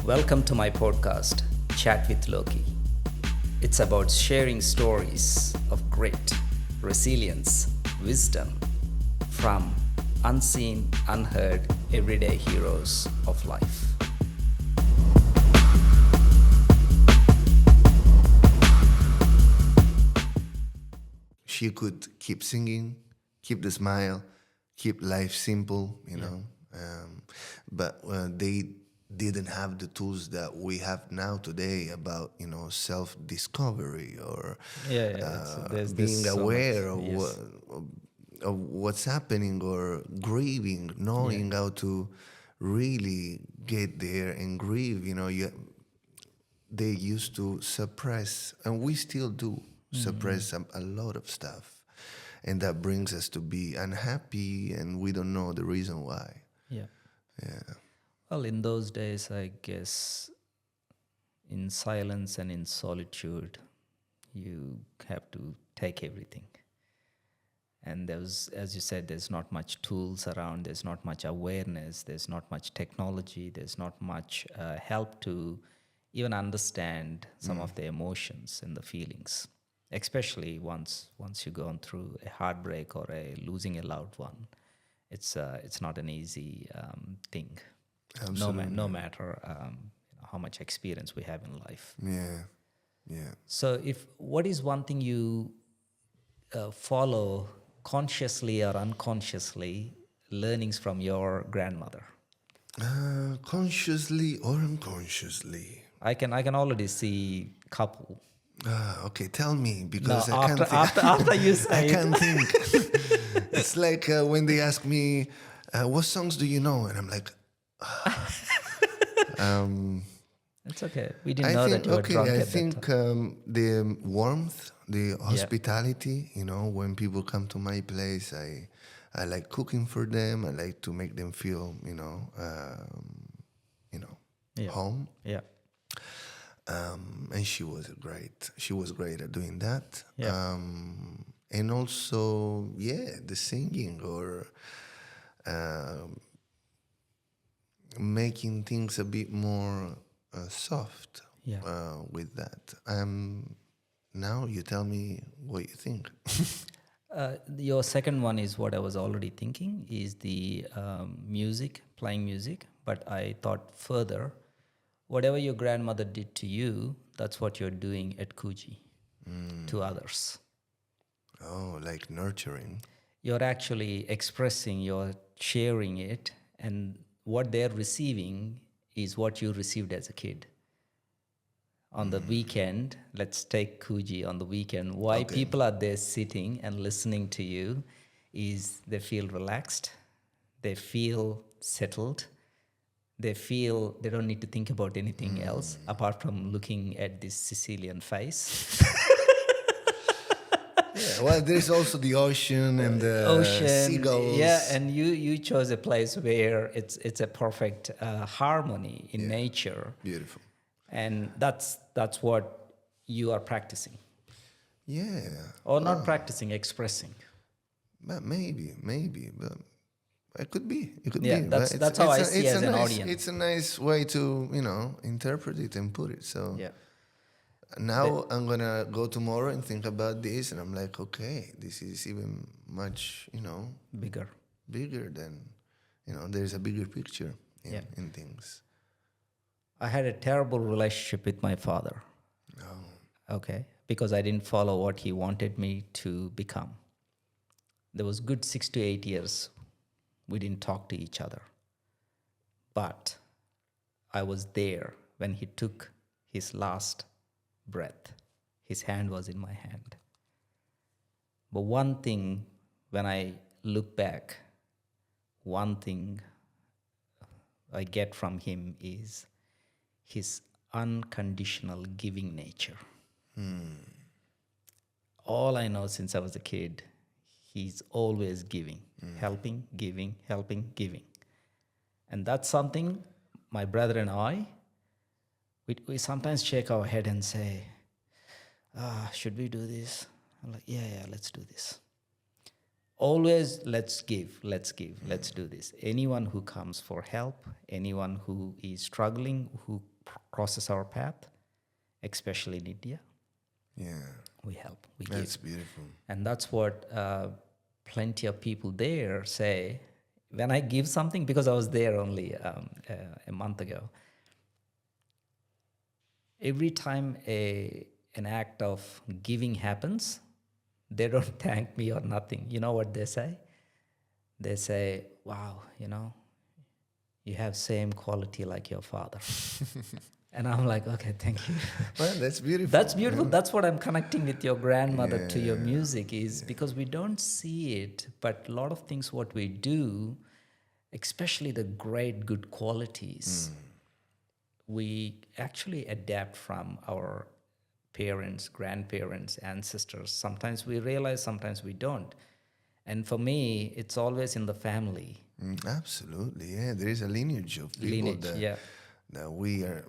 Welcome to my podcast, Chat with Loki. It's about sharing stories of grit, resilience, wisdom from unseen, unheard, everyday heroes of life. She could keep singing, keep the smile, keep life simple, but they didn't have the tools that we have now today about, self-discovery or being aware of what's happening or grieving, knowing how to really get there and grieve. They used to suppress, and we still do suppress a lot of stuff, and that brings us to be unhappy, and we don't know the reason why. Yeah. Yeah. Well, in those days, I guess, in silence and in solitude, you have to take everything. And there's, as you said, there's not much tools around, there's not much awareness, there's not much technology, there's not much help to even understand some of the emotions and the feelings, especially once you've gone through a heartbreak or a losing a loved one. It's not an easy thing. Absolutely. No matter how much experience we have in life. Yeah. So, what is one thing you follow consciously or unconsciously, learnings from your grandmother? Consciously or unconsciously? I can already see couple. Okay, tell me, No, because I can't think. after you say I can't think. It's like when they ask me, what songs do you know? And I'm like, it's okay. We didn't know that you were drunk I at think that time. the warmth, the hospitality, when people come to my place, I like cooking for them. I like to make them feel, home. Yeah. And she was great at doing that. Yeah. And also, the singing or making things a bit more soft with that. Now you tell me what you think. Your second one is what I was already thinking, is the playing music. But I thought further, whatever your grandmother did to you, that's what you're doing at Kuji to others. Oh, like nurturing. You're actually expressing, you're sharing it, and what they're receiving is what you received as a kid. On the weekend, let's take Kuji on the weekend. Why people are there sitting and listening to you is they feel relaxed, they feel settled, they feel they don't need to think about anything else apart from looking at this Sicilian face. Yeah, well, there's also the ocean and the seagulls. Yeah, and you chose a place where it's a perfect harmony in nature. Beautiful. And that's what you are practicing. Yeah. Or not practicing, expressing. But maybe, but it could be. It could Yeah, be. that's how I see as an audience. It's a nice way to, interpret it and put it. So Yeah. now I'm gonna go tomorrow and think about this, and I'm like, okay, this is even much, Bigger. than, there's a bigger picture in things. I had a terrible relationship with my father. Oh. Okay. Because I didn't follow what he wanted me to become. There was good 6 to 8 years we didn't talk to each other. But I was there when he took his last breath. His hand was in my hand. But one thing, when I look back, one thing I get from him is his unconditional giving nature. All I know since I was a kid, he's always giving, helping, giving. And that's something my brother and I, we sometimes shake our head and say, should we do this? I'm like, yeah, let's do this. Always let's give, let's do this. Anyone who comes for help, anyone who is struggling, who crosses our path, especially in India, Yeah, we help, we that's give. beautiful. And that's what plenty of people there say. When I give something, because I was there only a month ago, every time an act of giving happens, they don't thank me or nothing. You know what they say? They say, wow, you have same quality like your father. And I'm like, okay, thank you. Well, that's beautiful. That's beautiful. That's what I'm connecting with your grandmother to your Yeah. music is because we don't see it, but a lot of things what we do, especially the great good qualities, we actually adapt from our parents, grandparents, ancestors. Sometimes we realize, sometimes we don't. And for me, it's always in the family. Absolutely, yeah. There is a lineage of people Lineage, yeah. that we are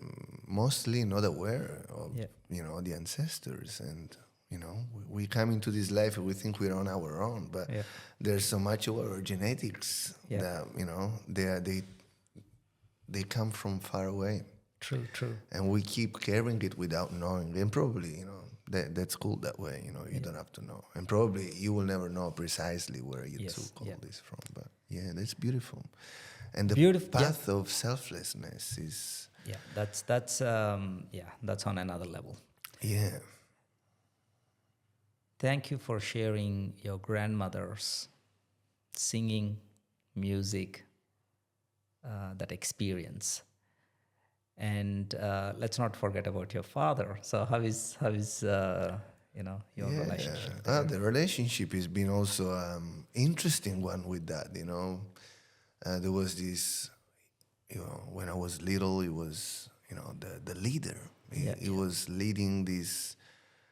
mostly not aware of, Yeah. the ancestors. And, we come into this life and we think we're on our own, but Yeah. there's so much of our genetics Yeah. that, they come from far away. True, true. And we keep carrying it without knowing. And probably, that's cool that way. You don't have to know. And probably you will never know precisely where you Yes, took all yeah. this from. But yeah, that's beautiful. And the Beautiful, yeah. path of selflessness is, Yeah, that's on another level. yeah. Thank you for sharing your grandmother's singing, music, that experience. And let's not forget about your father. So how is your relationship? The relationship has been also interesting one with that. There was this, when I was little, he was, the leader. He was leading this.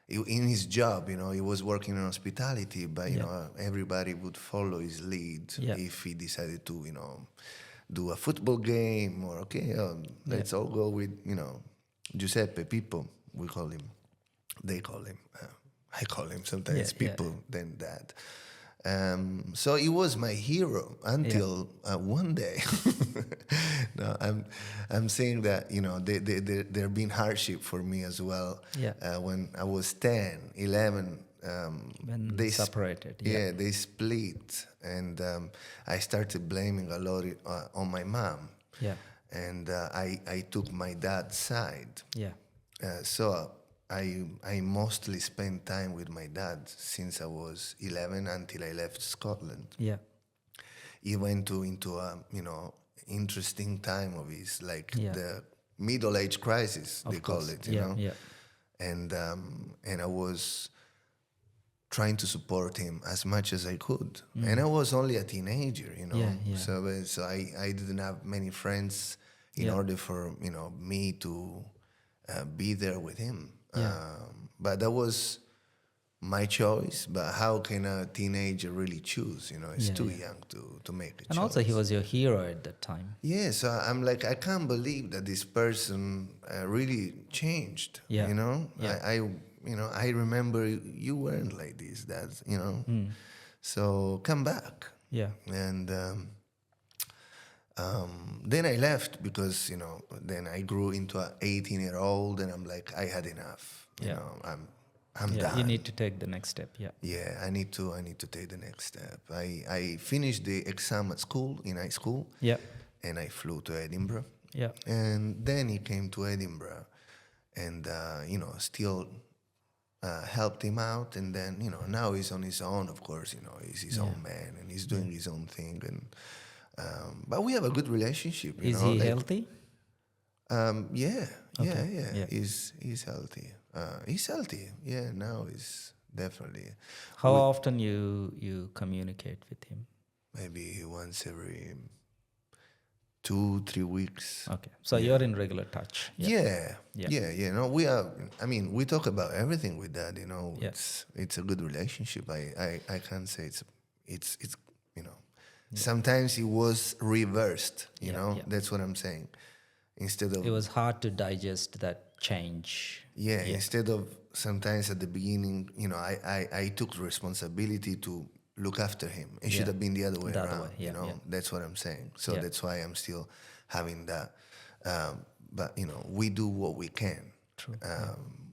In his job, he was working in hospitality, but everybody would follow his lead if he decided to, do a football game or let's all go with Giuseppe Pippo. We call him. They call him. I call him sometimes Pippo. Then that. So he was my hero until one day. No, I'm saying that there been hardship for me as well. Yeah. When I was 10, 11. When they separated. they split, and I started blaming a lot on my mom. Yeah. And I took my dad's side. Yeah. So I mostly spent time with my dad since I was 11 until I left Scotland. Yeah. He went into a interesting time of his, like the middle-age crisis, they call it, you know. Yeah. And I was trying to support him as much as I could. And I was only a teenager, Yeah. So I didn't have many friends in order for me to be there with him. But that was my choice. But how can a teenager really choose? It's too young to make a choice. And also, he was your hero at that time. Yeah, so I'm like, I can't believe that this person really changed. Yeah. Yeah. I remember you weren't like this, Dad. So come back. Yeah. And then I left because then I grew into an 18-year-old, and I'm like, I had enough. I'm done. You need to take the next step. Yeah. Yeah, I need to take the next step. I finished the exam at school, in high school. Yeah. And I flew to Edinburgh. Yeah. And then he came to Edinburgh, and still helped him out. And then now he's on his own. Of course, he's his own man, and he's doing his own thing. And but we have a good relationship. Is he healthy? Yeah. Yeah. He's healthy. He's healthy. Yeah, now he's definitely. How often you communicate with him? Maybe once every 2-3 weeks. Okay, so you're in regular touch. Yeah. No, we are. I mean, we talk about everything with that. It's a good relationship. I can't say it's Sometimes it was reversed. That's what I'm saying. Instead of it was hard to digest that change. Yeah, instead of sometimes at the beginning, I took responsibility to look after him. It should have been the other way around. That's what I'm saying. So that's why I'm still having that. but we do what we can. True.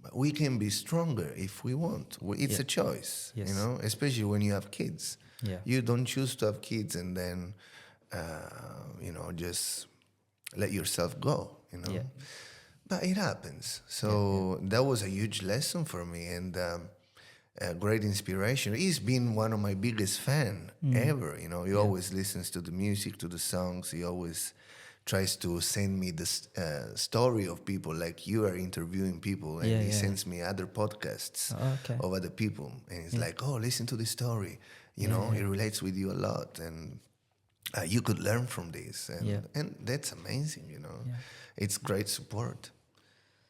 But we can be stronger if we want. It's a choice, Yes. especially when you have kids. Yeah. You don't choose to have kids and then, just let yourself go, Yeah. But it happens. So that was a huge lesson for me and a great inspiration. He's been one of my biggest fan ever. He always listens to the music, to the songs. He always tries to send me the story of people, like you are interviewing people, and he sends me other podcasts of other people. And it's like, oh, listen to this story. It relates with you a lot. And you could learn from this. And that's amazing, Yeah. It's great support.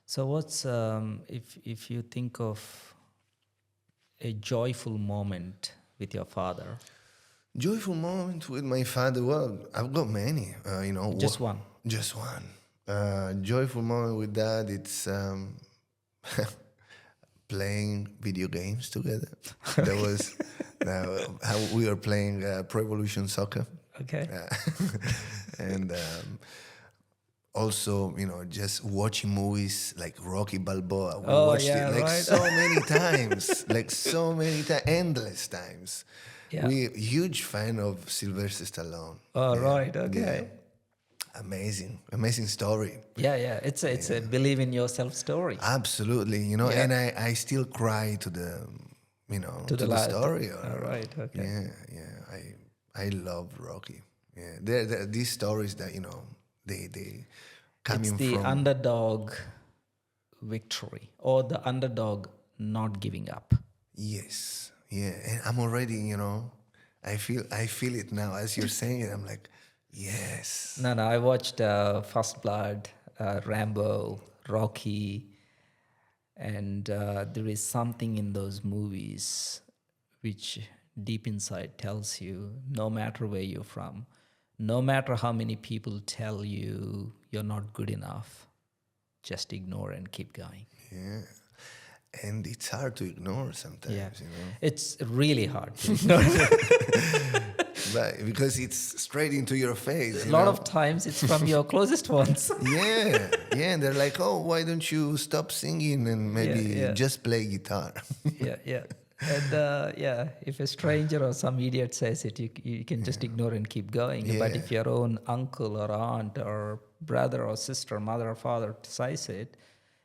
So what's if you think of a joyful moment with your father? Joyful moment with my father. Well, I've got many. Just one. Just one. Joyful moment with dad. It's playing video games together. That was how we were playing Pro Evolution Soccer. Okay. And also, just watching movies like Rocky Balboa. We watched it so many times, endless times. Yeah. We huge fan of Sylvester Stallone. Oh, right. Okay. Yeah. Amazing story. Yeah. It's a believe in yourself story. Absolutely, and I still cry to the, to the story. All right. Okay. Yeah. I love Rocky. Yeah, there these stories that they coming It's the from underdog victory or the underdog not giving up. Yes, yeah, and I'm already I feel it now as you're saying it. I'm like, yes. No, I watched First Blood, Rambo, Rocky, and there is something in those movies which deep inside tells you, no matter where you're from, no matter how many people tell you you're not good enough, just ignore and keep going. Yeah. And it's hard to ignore sometimes, Yeah. It's really hard to ignore. But because it's straight into your face. A lot of times it's from your closest ones. Yeah. And they're like, oh, why don't you stop singing and maybe just play guitar? Yeah. And if a stranger or some idiot says it, you can just ignore and keep going. Yeah. But if your own uncle or aunt or brother or sister, mother or father says it,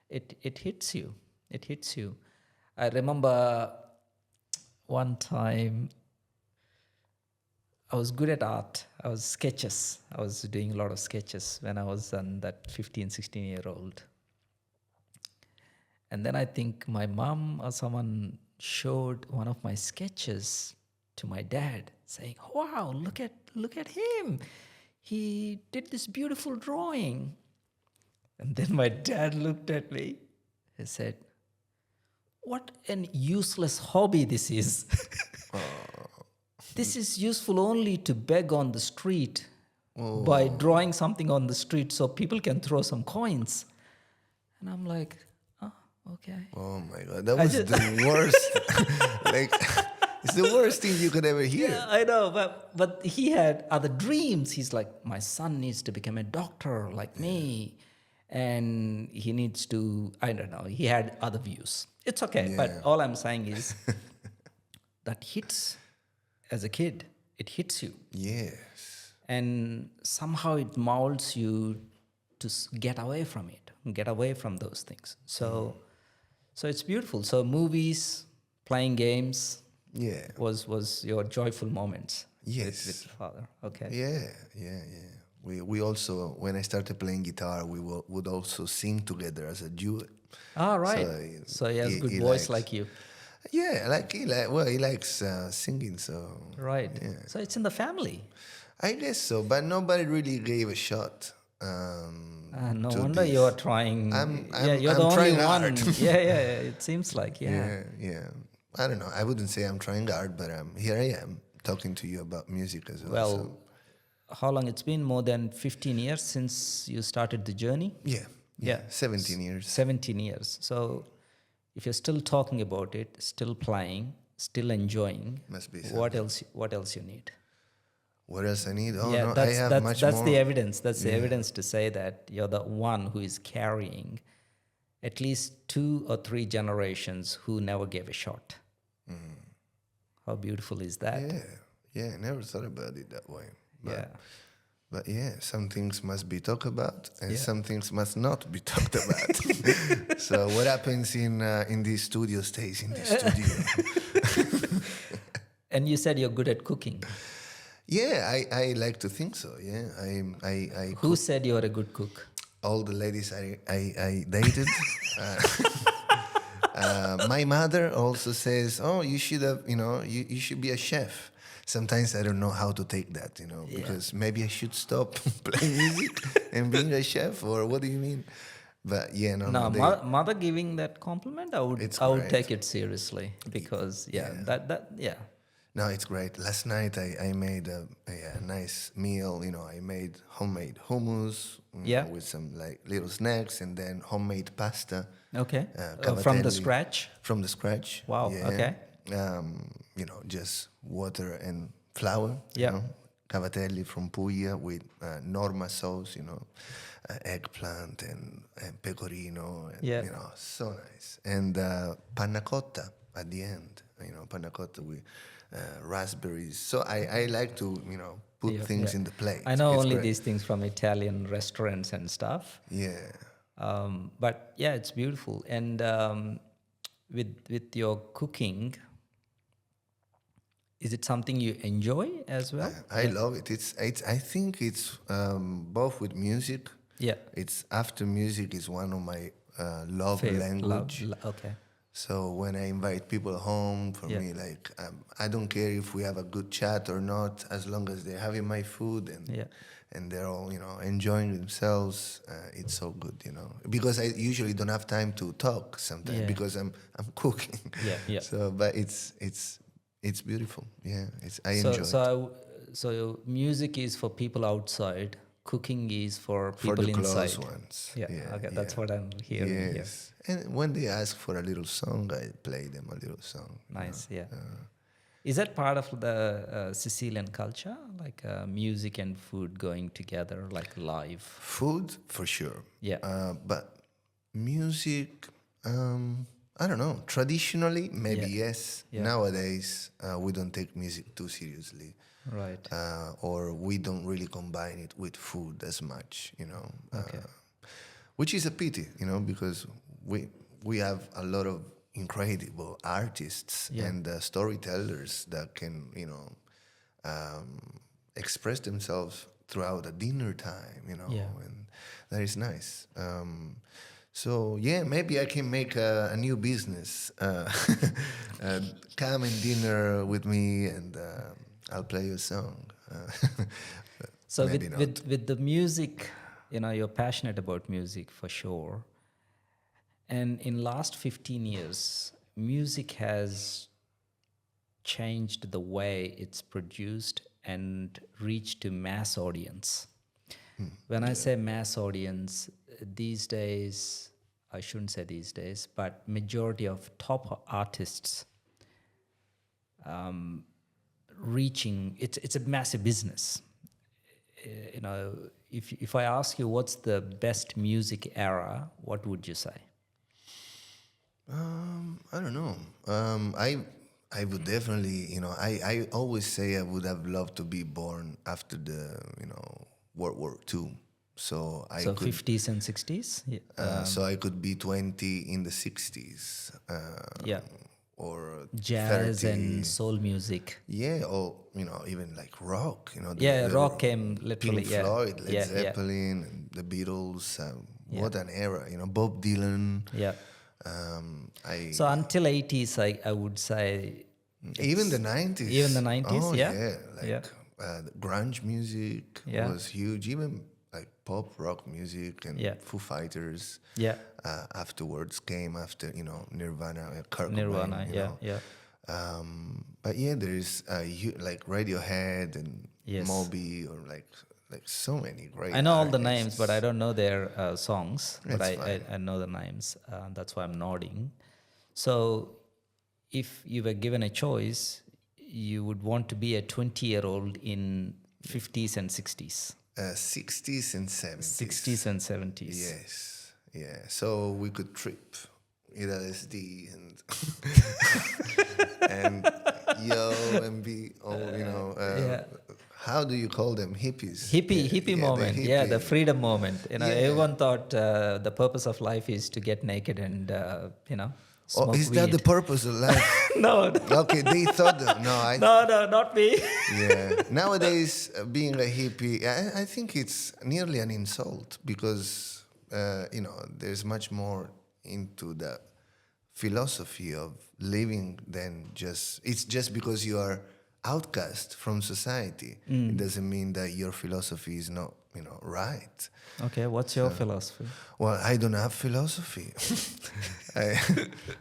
it hits you. It hits you. I remember one time I was good at art. I was sketches. I was doing a lot of sketches when I was that 15, 16-year-old. And then I think my mom or someone showed one of my sketches to my dad, saying, "Wow, look at him. He did this beautiful drawing." And then my dad looked at me and said, "What an useless hobby this is." This is useful only to beg on the street by drawing something on the street so people can throw some coins. And I'm like, oh, okay. Oh my God, that was the worst. It's the worst thing you could ever hear. Yeah, I know, but he had other dreams. He's like, my son needs to become a doctor like me. And he needs to, I don't know, he had other views. It's okay, but all I'm saying is that hits as a kid, it hits you. Yes. And somehow it molds you to get away from it, get away from those things. So it's beautiful. So movies, playing games was your joyful moments with your father. Okay. Yeah. We also, when I started playing guitar, we would also sing together as a duet. Ah, right. So he has a good voice like you. Yeah, he likes singing, so... Right. Yeah. So it's in the family. I guess so, but nobody really gave a shot. No wonder you're trying. You're the only one. Hard. Yeah. It seems like, Yeah. I don't know. I wouldn't say I'm trying hard, but here I am talking to you about music as well. Well, how long it's been? More than 15 years since you started the journey? Yeah. 17 years. 17 years. So if you're still talking about it, still playing, still enjoying, Must be what else you need? What else I need? Oh Yeah, no, I have much that's more. the evidence. That's the Yeah. evidence to say that you're the one who is carrying at least 2 or 3 generations who never gave a shot. How beautiful is that? Yeah, I never thought about it that way. Yeah. But yeah, some things must be talked about, and Yeah. some things must not be talked about. So what happens in the studio stays in the studio. And you said you're good at cooking. Yeah, I like to think so. Yeah, I Who said you're a good cook? all the ladies I dated. My mother also says, "Oh, you should have, you should be a chef." Sometimes I don't know how to take that, because maybe I should stop playing music and being a chef, or what do you mean? But yeah, No, mother giving that compliment, I would great. take it seriously because that No, it's great. Last night I made a nice meal. I made homemade hummus with some like little snacks, and then homemade pasta. Okay. From the Cavatelli. scratch? From the scratch. Wow, Yeah. okay. Just water and flour. Yeah. Cavatelli from Puglia with Norma sauce, eggplant and pecorino. And, so nice. And panna cotta at the end. Panna cotta with raspberries. So I like to, put things in the plate. I know It's only great. these things from Italian restaurants and stuff. Yeah. But yeah, it's beautiful. And with your cooking, is it something you enjoy as well? I love it. It's. I think it's both with music. Yeah. It's after music is one of my love language. Okay. So when I invite people home, for me, like I don't care if we have a good chat or not, as long as they're having my food and they're all enjoying themselves. It's so good, because I usually don't have time to talk sometimes because I'm cooking. Yeah. So, but it's beautiful. Yeah, I enjoy it. So music is for people outside. Cooking is for For people the inside. close ones. Yeah. Okay, that's what I'm hearing. Yes. And when they ask for a little song, I play them a little song. Nice. Yeah. Is that part of the Sicilian culture, like music and food going together, like live? Food, for sure. Yeah. But music, I don't know. Traditionally, maybe yes. Yeah. Nowadays, we don't take music too seriously. Right. Or we don't really combine it with food as much, Okay. Which is a pity, because we have a lot of incredible artists and storytellers that can, express themselves throughout a dinner time, and that is nice. So yeah, maybe I can make a new business. Come and dinner with me, and I'll play you a song. So maybe with the music, you're passionate about music for sure. And in last 15 years, music has changed the way it's produced and reached to mass audience. When I say mass audience, these days, I shouldn't say these days, but majority of top artists reaching, it's a massive business. If I ask you what's the best music era, what would you say? I don't know. I would definitely, I always say I would have loved to be born after the, World War II. So I could 50s and 60s? Yeah. so I could be 20 in the 60s. Or Jazz 30. and soul music. Yeah, or even like rock. Rock came literally. Pink Floyd, Led Zeppelin, and the Beatles. What an era! Bob Dylan. Yeah. I So until 80s, I would say. even the 90s. Even the 90s, Oh yeah. The grunge music was huge. Even like pop rock music and Foo Fighters. Yeah. Afterwards came after Nirvana, Kurt Nirvana, Cobain, but yeah, there is like Radiohead and Moby, or like so many great. I know all the artists. names, but I don't know their songs. But That's I know the names. That's why I'm nodding. So, if you were given a choice, you would want to be a 20-year-old in 50s and 60s. 60s and 70s. 60s and 70s. Yes, yeah. So we could trip, eat LSD, and yo, and be all, Yeah. how do you call them? Hippies. Hippie moment. The Yeah, hippie. the freedom moment. Yeah. Everyone thought the purpose of life is to get naked and, smoke Is weed. that the purpose of life? No. Okay, they thought that. No, No, not me. yeah. Nowadays, being a hippie, I think it's nearly an insult because, there's much more into the philosophy of living than it's just because you are outcast from society. It doesn't mean that your philosophy is not, right. Okay, what's your philosophy? Well, I don't have philosophy.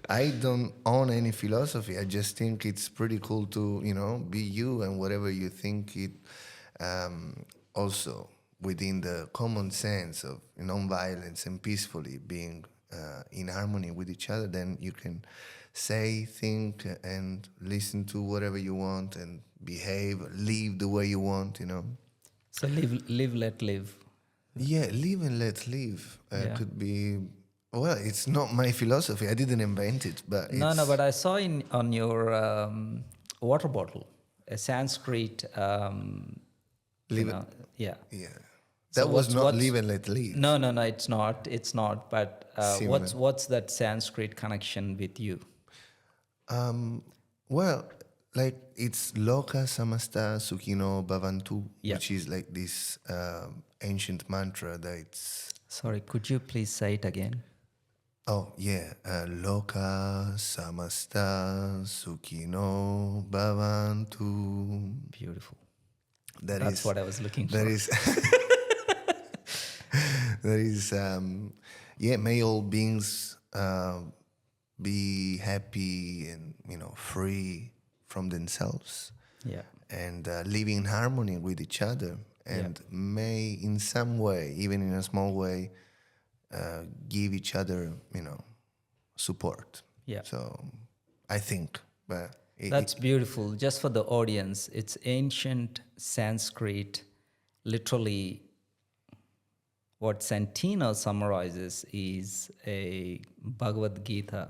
I don't own any philosophy. I just think it's pretty cool to, be you and whatever you think it. Also, within the common sense of non-violence and peacefully being in harmony with each other, then you can say, think, and listen to whatever you want and behave, live the way you want, So live, let live. Yeah, live and let live could be. Well, it's not my philosophy. I didn't invent it, but No, but I saw on your water bottle a Sanskrit. Live Yeah. Yeah, So that was what's- not what's- live and let live. No, it's not. It's not. But Similar. what's that Sanskrit connection with you? Well, like it's Loka Samasta Sukhino Bhavantu, Yeah. which is like this ancient mantra that it's. Sorry, could you please say it again? Oh yeah, Loka Samasta Sukhino Bhavantu. Beautiful. That That's is what I was looking for. That is. That is. May all beings be happy and free from themselves. Yeah. And live in harmony with each other, and may in some way, even in a small way, give each other, support. Yeah. So I think, but That's beautiful. Just for the audience, it's ancient Sanskrit. Literally, what Santino summarizes is a Bhagavad Gita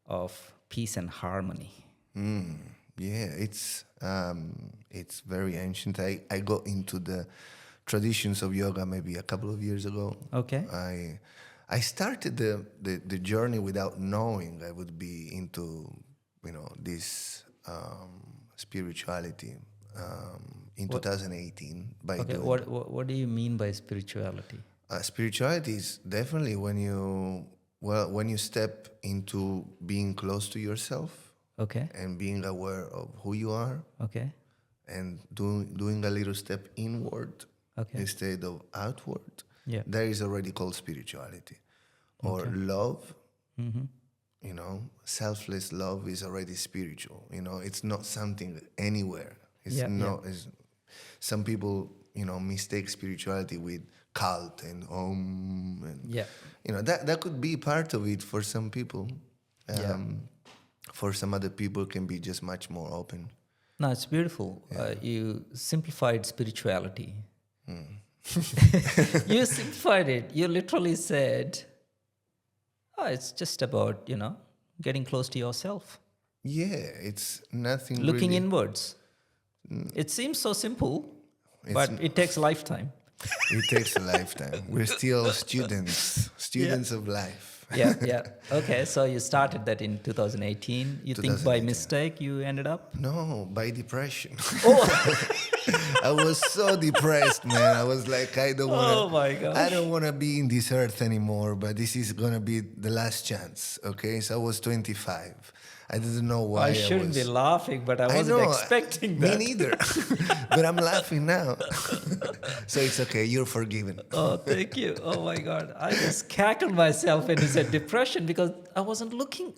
of peace and harmony. yeah, it's very ancient. I got into the traditions of yoga maybe a couple of years ago. Okay. I started the journey without knowing I would be into this spirituality in 2018 by Okay. doing. What do you mean by spirituality? Spirituality is definitely when you step into being close to yourself Okay. and being aware of who you are Okay. and doing a little step inward Okay. instead of outward. Yeah. That is already called spirituality. Or love, selfless love is already spiritual. It's not something anywhere. It's not. It's, some people, mistake spirituality with cult and and that could be part of it for some people. For some other people, it can be just much more open. No, it's beautiful. You simplified spirituality. You simplified it. You literally said, it's just about, getting close to yourself. Yeah, it's nothing. Looking really, inwards. It seems so simple, but it takes a lifetime. It takes a lifetime. We're still students of life. Yeah. Okay, so you started that in 2018. You think by 2018. mistake you ended up? No, by depression. Oh, I was so depressed, man. I was like, I don't want to. Oh my gosh. I don't want to be in this earth anymore. But this is gonna be the last chance. Okay, so I was 25. I didn't know why. I shouldn't be laughing, but I wasn't know, expecting that. Me neither. But I'm laughing now. So it's okay. You're forgiven. Oh, thank you. Oh my God. I just cackled myself when you said depression because I wasn't looking.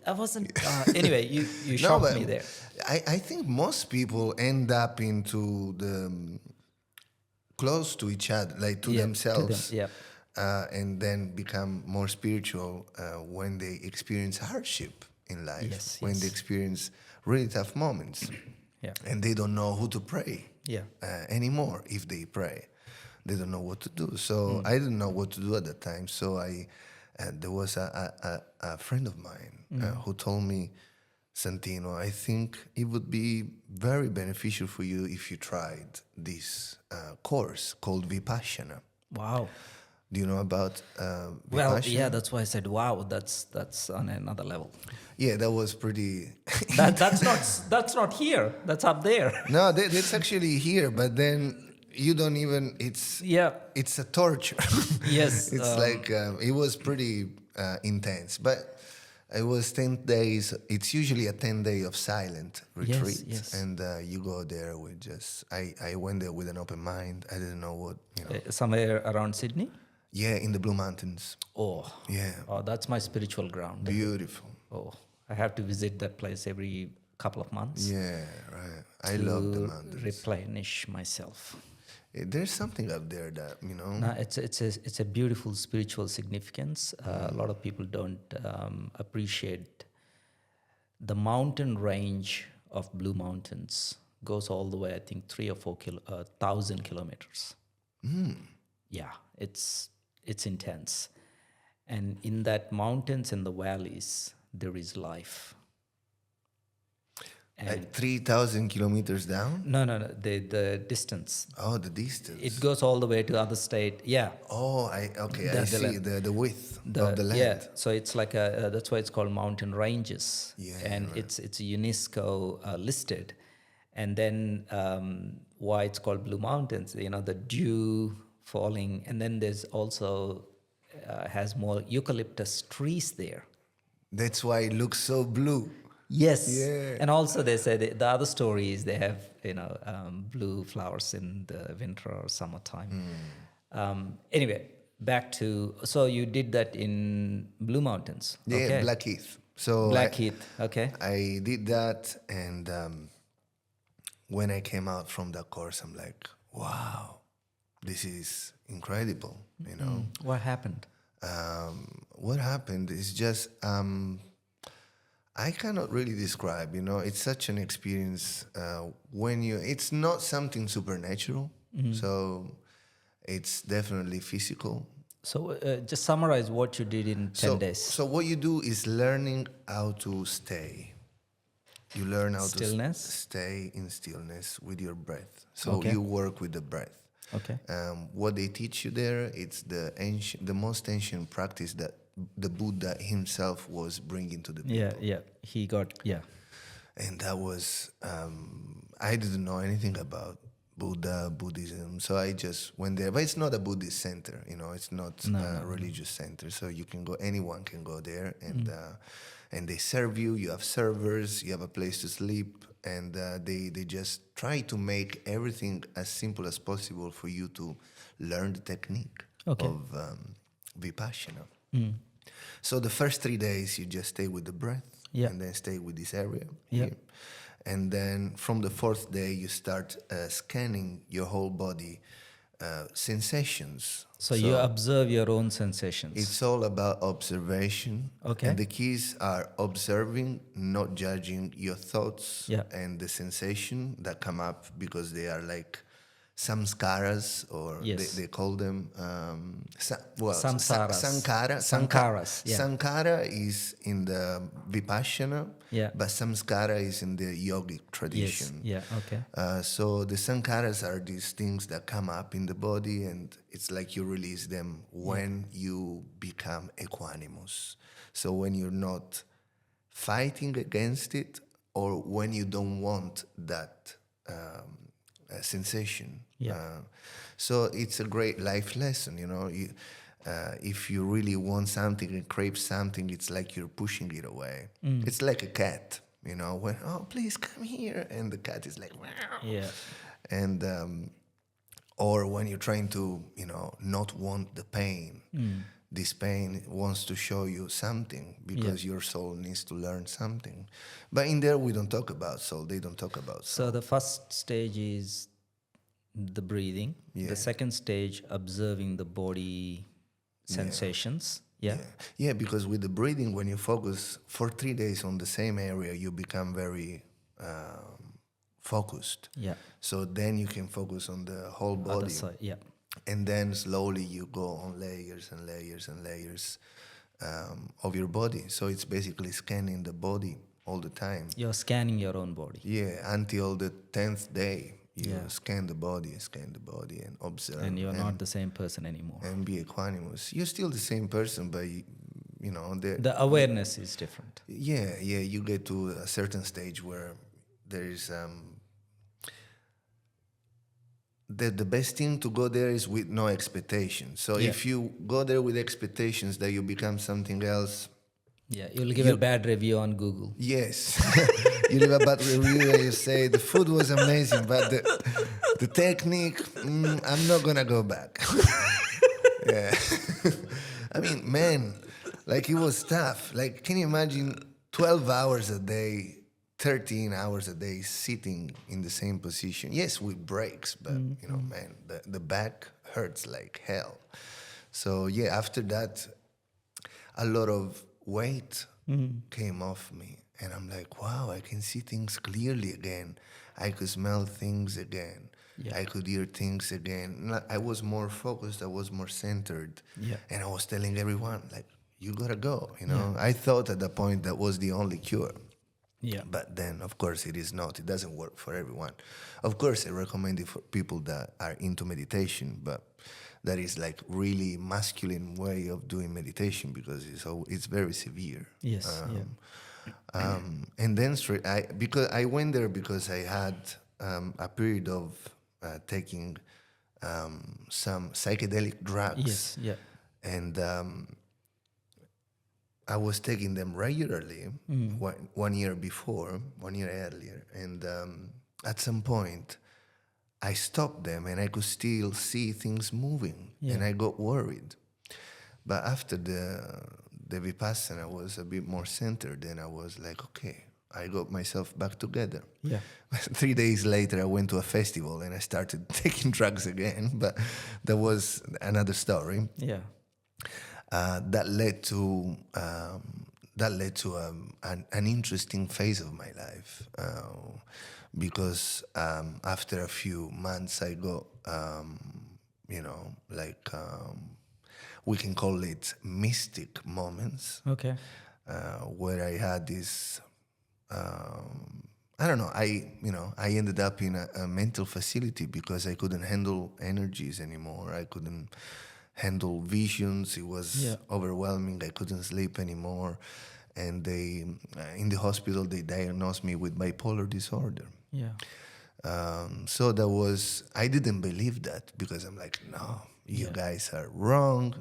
Anyway, you shocked but me there. I think most people end up into the close to each other, like to themselves. And then become more spiritual when they experience hardship in life, when they experience really tough moments. Yeah. and they don't know who to pray Yeah. anymore. If they pray, they don't know what to do. So I didn't know what to do at that time. So there was a friend of mine who told me, Santino, I think it would be very beneficial for you if you tried this course called Vipassana. Wow. Do you know about Well, Vipassana? yeah, that's why I said, wow, that's on another level. Yeah, that was pretty. That's not here. That's up there. No, that's actually here, but then you don't even. Yeah. It's a torture. Yes. It's like it was pretty intense, but it was 10 days. It's usually a 10-day of silent retreat, yes. and you go there with just. I went there with an open mind. I didn't know what Somewhere around Sydney. Yeah, in the Blue Mountains. Oh. Yeah, Oh, that's my spiritual ground. beautiful. Oh, I have to visit that place every couple of months. Yeah, right. I love the to mountains. replenish myself. There's something up there that No, it's a beautiful spiritual significance. A lot of people don't appreciate the mountain range of Blue Mountains goes all the way. I think 1,000 kilometers. Yeah, it's intense, and in that mountains and the valleys there is life. And like 3,000 kilometers down. no, the distance. Oh, the distance. It goes all the way to other state. Yeah. Oh, I The see land. the width of the land. Yeah, so it's like that's why it's called mountain ranges. Yeah, and right. it's UNESCO listed, and then why it's called Blue Mountains. The dew falling, and then there's also has more eucalyptus trees there. That's why it looks so blue. Yes. Yeah. And also they say the other story is they have blue flowers in the winter or summertime. Anyway, back to so you did that in Blue Mountains. Yeah, Okay. Blackheath. So Blackheath. Okay. I did that, and when I came out from that course, I'm like, wow, this is incredible. What happened? What happened is just I cannot really describe. It's such an experience when it's not something supernatural, so it's definitely physical. So just summarize what you did in 10 days. So what you do is learning how to stay. You learn how Stillness? to stay in stillness with your breath. So Okay. you work with the breath. Okay. What they teach you there, it's the most ancient practice that the Buddha himself was bringing to the people. Yeah. He got, yeah. And that was, I didn't know anything about Buddhism, so I just went there. But it's not a Buddhist center, it's not a religious center. So anyone can go there, and they serve you. You have servers, you have a place to sleep, and they just try to make everything as simple as possible for you to learn the technique of Vipassana. So the first 3 days you just stay with the breath, and then stay with this area here. And then from the fourth day you start scanning your whole body, sensations. So you observe your own sensations. It's all about observation. Okay. And the keys are observing, not judging your thoughts and the sensation that come up, because they are like samskaras, or they call them Samsaras. Sankara. Yeah. Sankara is in the Vipassana, Yeah. but samskara is in the yogic tradition. Yes. Yeah. Okay. So the sankaras are these things that come up in the body, and it's like you release them when you become equanimous. So when you're not fighting against it, or when you don't want that sensation. So it's a great life lesson, if you really want something and crave something, it's like you're pushing it away. It's like a cat, when, oh, please come here. And the cat is like, wow. Yeah. And, or when you're trying to, not want the pain. This pain wants to show you something, because your soul needs to learn something. But in there, we don't talk about soul. They don't talk about soul. So the first stage is the breathing. The second stage, observing the body sensations. Yeah, because with the breathing, when you focus for 3 days on the same area, you become very focused. Yeah. So then you can focus on the whole Other body. side. Yeah. And then slowly you go on layers and layers and layers of your body. So it's basically scanning the body all the time. You're scanning your own body. Yeah, until the 10th day, you Yeah. scan the body and observe. And you're not the same person anymore. And be equanimous. You're still the same person, but you know The awareness is different. yeah, you get to a certain stage where there is the best thing to go there is with no expectations. So Yeah. if you go there with expectations that you become something else, Yeah, you'll give a bad review on Google. yes, you leave a bad review and you say the food was amazing, but the technique, I'm not gonna go back. Yeah, I mean, man, like it was tough. Like, can you imagine 12 hours a day, 13 hours a day sitting in the same position? Yes, with breaks, but you know, man, the back hurts like hell. So yeah, after that, a lot of weight came off me, and I'm like, wow, I can see things clearly again. I could smell things again. Yeah. I could hear things again. I was more focused. I was more centered. Yeah. And I was telling everyone, like, you gotta go. You know, I thought at that point that was the only cure. Yeah. But then, of course, it is not. It doesn't work for everyone. Of course, I recommend it for people that are into meditation, but that is like really masculine way of doing meditation because it's very severe. Yes. And then because I went there because I had a period of taking some psychedelic drugs. Yes. Yeah. And I was taking them regularly 1 year earlier. And at some point, I stopped them and I could still see things moving. Yeah. And I got worried. But after the Vipassana, I was a bit more centered and I was like, okay, I got myself back together. Yeah. 3 days later, I went to a festival and I started taking drugs again. But that was another story. Yeah. That led to an interesting phase of my life because after a few months I got we can call it mystic moments. Okay. Where I had this I don't know. I ended up in a mental facility because I couldn't handle energies anymore. I couldn't handle visions. It was overwhelming. I couldn't sleep anymore. And they, in the hospital, they diagnosed me with bipolar disorder. Yeah. So I didn't believe that because I'm like, no, you guys are wrong.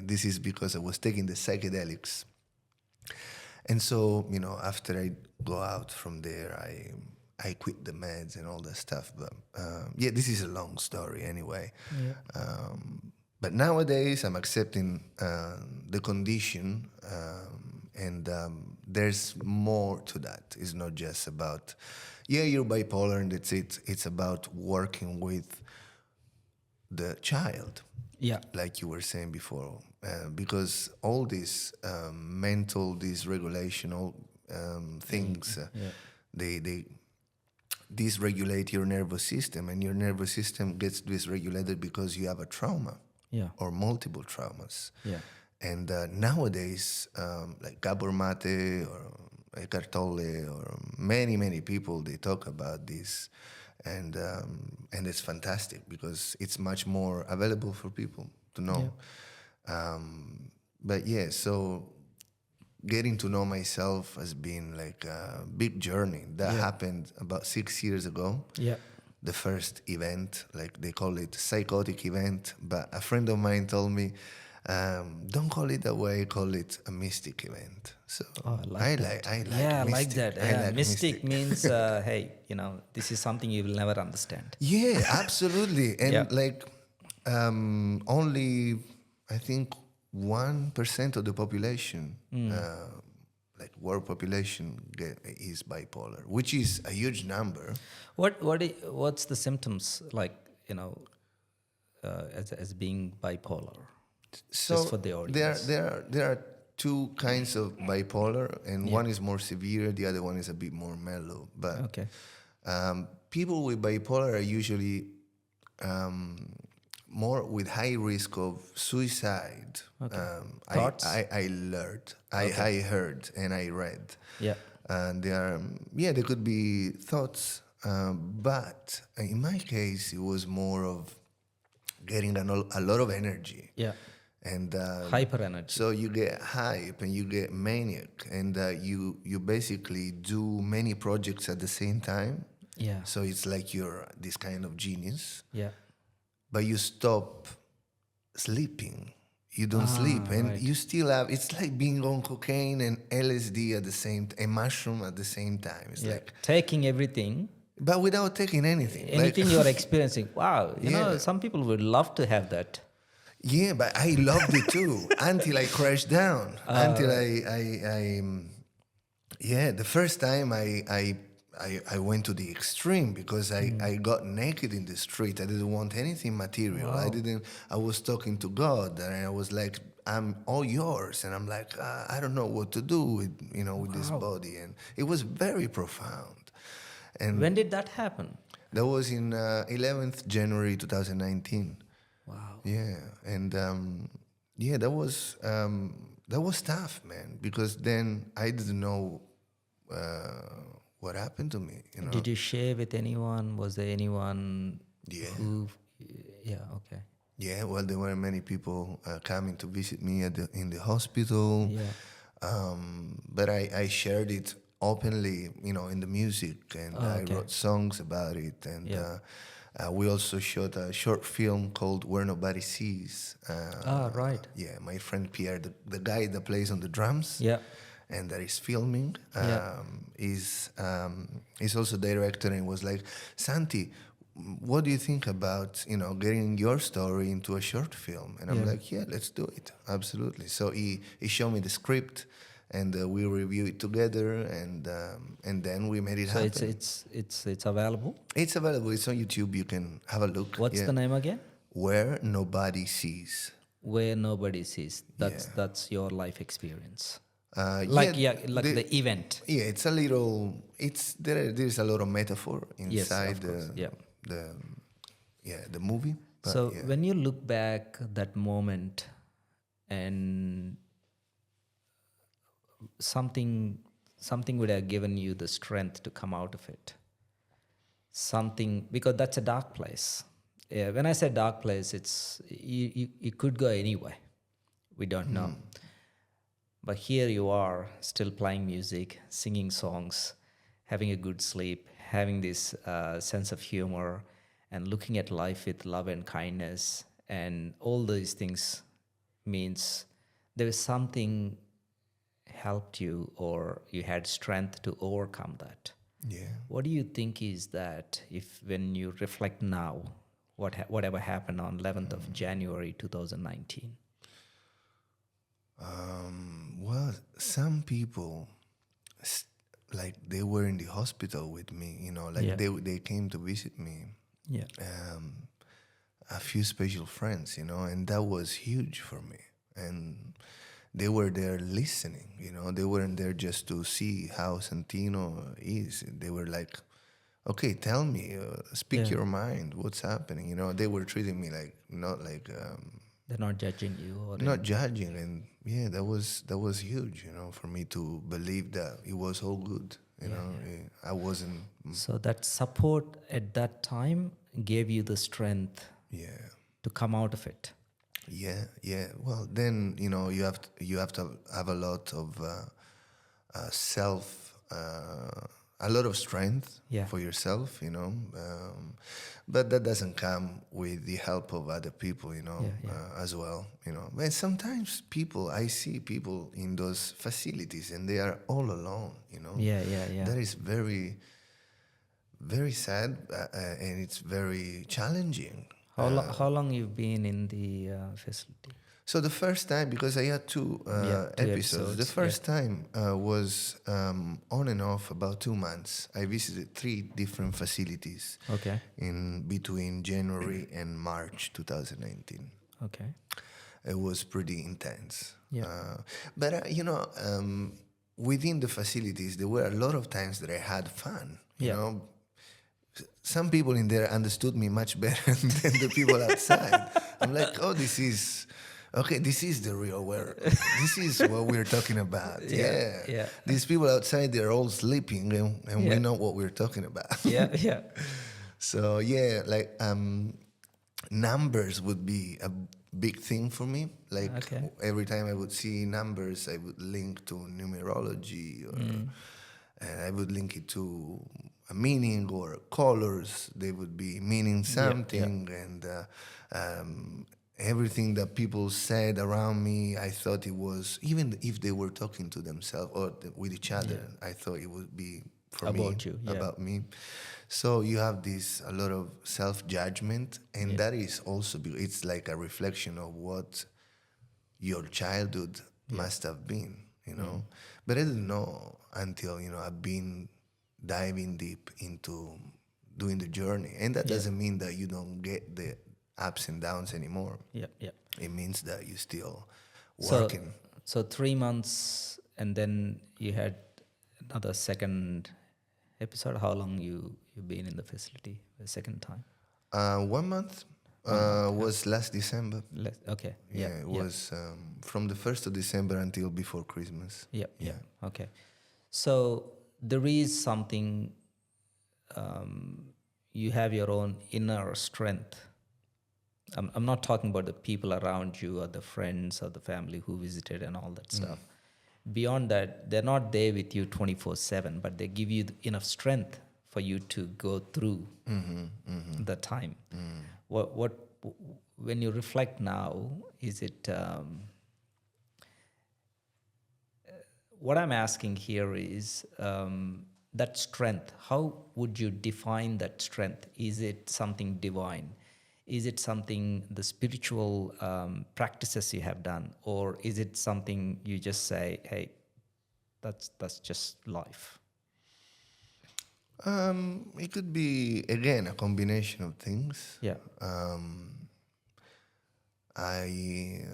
This is because I was taking the psychedelics. And so, after I go out from there, I quit the meds and all that stuff. But this is a long story anyway. Yeah. But nowadays, I'm accepting the condition, and there's more to that. It's not just about, you're bipolar and that's it. It's about working with the child. Yeah. Like you were saying before, because all this mental dysregulation, all things, they dysregulate your nervous system, and your nervous system gets dysregulated because you have a trauma. Yeah. Or multiple traumas. Yeah. And nowadays, like Gabor Mate or Eckhart Tolle or many people, they talk about this. And it's fantastic because it's much more available for people to know. Yeah. So getting to know myself has been like a big journey. That happened about 6 years ago. Yeah. The first event, like they call it psychotic event, but a friend of mine told me, don't call it that way, call it a mystic event. So I like I like mystic. that. I like Mystic means, hey, this is something you will never understand. Yeah, absolutely. And only, I think, 1% of the population, like world population, is bipolar, which is a huge number. What's the symptoms like? As being bipolar. So just for the audience. There are two kinds of bipolar, and one is more severe, the other one is a bit more mellow. But okay. People with bipolar are usually more with high risk of suicide. Okay. I, Thoughts? I learned, Okay. I heard, and I read. Yeah. And there could be thoughts, but in my case, it was more of getting a lot of energy. Yeah. And Hyper energy. so you get hype and you get maniac, and you basically do many projects at the same time. Yeah. So it's like you're this kind of genius, Yeah. but you stop sleeping. You don't sleep, and right. you still have. It's like being on cocaine and LSD at the same, and mushroom at the same time. It's Yeah. like, Taking everything, but without taking anything. anything you're experiencing. Wow. You know, Yeah. some people would love to have that. Yeah, but I loved it too until I crashed down. Until the first time I went to the extreme because I got naked in the street. I didn't want anything material. Wow. I was talking to God, and I was like, I'm all yours. And I'm like, I don't know what to do with this body. And it was very profound. And When did that happen? that was in 11th January 2019. Wow. Yeah, and that was tough, man. Because then I didn't know what happened to me. Did you share with anyone? Was there anyone Yeah. who... Yeah, okay. Yeah, well, there were many people coming to visit me in the hospital. Yeah. But I shared it openly, in the music, and I wrote songs about it. And we also shot a short film called Where Nobody Sees. Right. Yeah, my friend Pierre, the guy that plays on the drums. Yeah. And that is filming, Yeah. is also director, and was like, Santi, what do you think about getting your story into a short film? And I'm like, yeah, let's do it, absolutely. So he showed me the script, and we reviewed it together, and then we made it happen. So it's available. It's available. It's on YouTube. You can have a look. What's the name again? Where Nobody Sees. Where Nobody Sees. That's your life experience. Like the event. Yeah, it's a little. There's a lot of metaphor inside the movie. But So when you look back that moment, and something would have given you the strength to come out of it. Something, because that's a dark place. Yeah, when I say dark place, it's you could go anywhere. We don't know. But here you are, still playing music, singing songs, having a good sleep, having this sense of humor, and looking at life with love and kindness. And all these things means there was something helped you, or you had strength to overcome that. Yeah. What do you think is that, if when you reflect now, whatever happened on 11th of January 2019? Well, some people, like, they were in the hospital with me, they came to visit me. Yeah. A few special friends, and that was huge for me. And they were there listening, they weren't there just to see how Santino is. They were like, okay, tell me, speak your mind, what's happening? They were treating me like, not like... They're not judging you, or not judging, and that was huge, for me to believe that it was all good. I wasn't. So that support at that time gave you the strength, to come out of it. Yeah. Well, then you have to have a lot of a lot of strength for yourself, but that doesn't come with the help of other people, as well, And sometimes I see people in those facilities and they are all alone, That is very, very sad, and it's very challenging. How long you've been in the facility? So the first time, because I had two episodes, the first time was on and off about 2 months. I visited 3 different facilities in between January and March 2019. Okay. It was pretty intense. Yeah. But within the facilities, there were a lot of times that I had fun, you know, some people in there understood me much better than the people outside. I'm like, oh, this is okay. This is the real world. This is what we're talking about. Yeah. yeah. These people outside, they're all sleeping, and we Yeah. know what we're talking about. Yeah. So yeah, like numbers would be a big thing for me. Like Okay. every time I would see numbers, I would link to numerology, or and I would link it to a meaning, or colors. They would be meaning something, and everything that people said around me, I thought it was, even if they were talking to themselves or with each other, I thought it would be for About me, you, yeah. about me. So you have this a lot of self-judgment, and that is also it's like a reflection of what your childhood must have been, you know. But I didn't know until, you know, I've been diving deep into doing the journey, and that doesn't mean that you don't get the ups and downs anymore. Yeah. It means that you're still So, working. so 3 months, and then you had another second episode. How long you've been in the facility the second time? 1 month was last December. Okay. Yeah, it was from the 1st of December until before Christmas. Yeah. Okay. So there is something, you have your own inner strength. I'm not talking about the people around you or the friends or the family who visited and all that stuff. Beyond that, they're not there with you 24/7, but they give you enough strength for you to go through the time. What when you reflect now, is it what I'm asking here is that strength. How would you define that strength? Is it something divine? Is it something, the spiritual practices you have done? Or is it something you just say, hey, that's just life? It could be, again, a combination of things. Yeah. I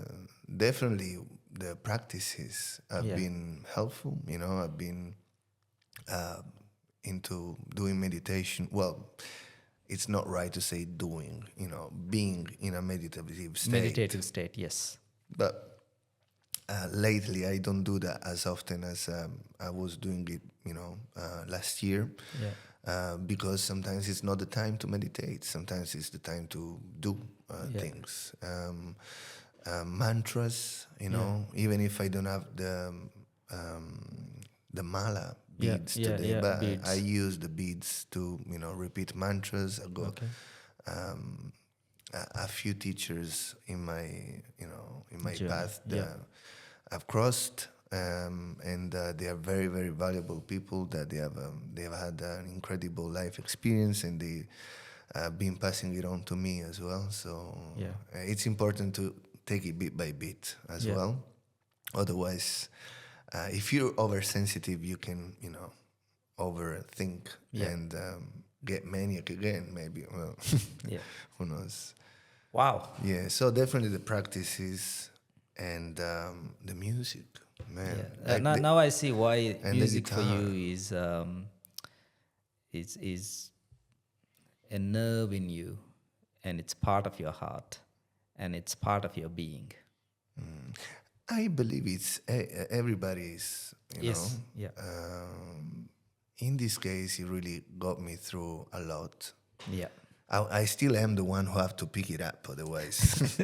definitely, the practices have been helpful. You know, I've been into doing meditation. Well, it's not right to say doing, you know, being in a meditative state. Meditative state, yes. But lately, I don't do that as often as I was doing it, you know, last year. Yeah. Because sometimes it's not the time to meditate. Sometimes it's the time to do things. Mantras, you know, even if I don't have the mala beads today, but beads. I use the beads to, you know, repeat mantras. I got a few teachers in my, you know, in my path that I've crossed, and they are very, very valuable people that they have had an incredible life experience, and they have been passing it on to me as well. So it's important to take it bit by bit as well. Otherwise, if you're oversensitive, you can, you know, overthink and get maniac again, maybe. Well, who knows? Wow. Yeah, so definitely the practices and the music, man. Yeah. Like Now I see why and the music for guitar. you is a nerve in you, and it's part of your heart, and it's part of your being. I believe it's everybody's, you know. Yeah. In this case, it really got me through a lot. Yeah. I still am the one who have to pick it up, otherwise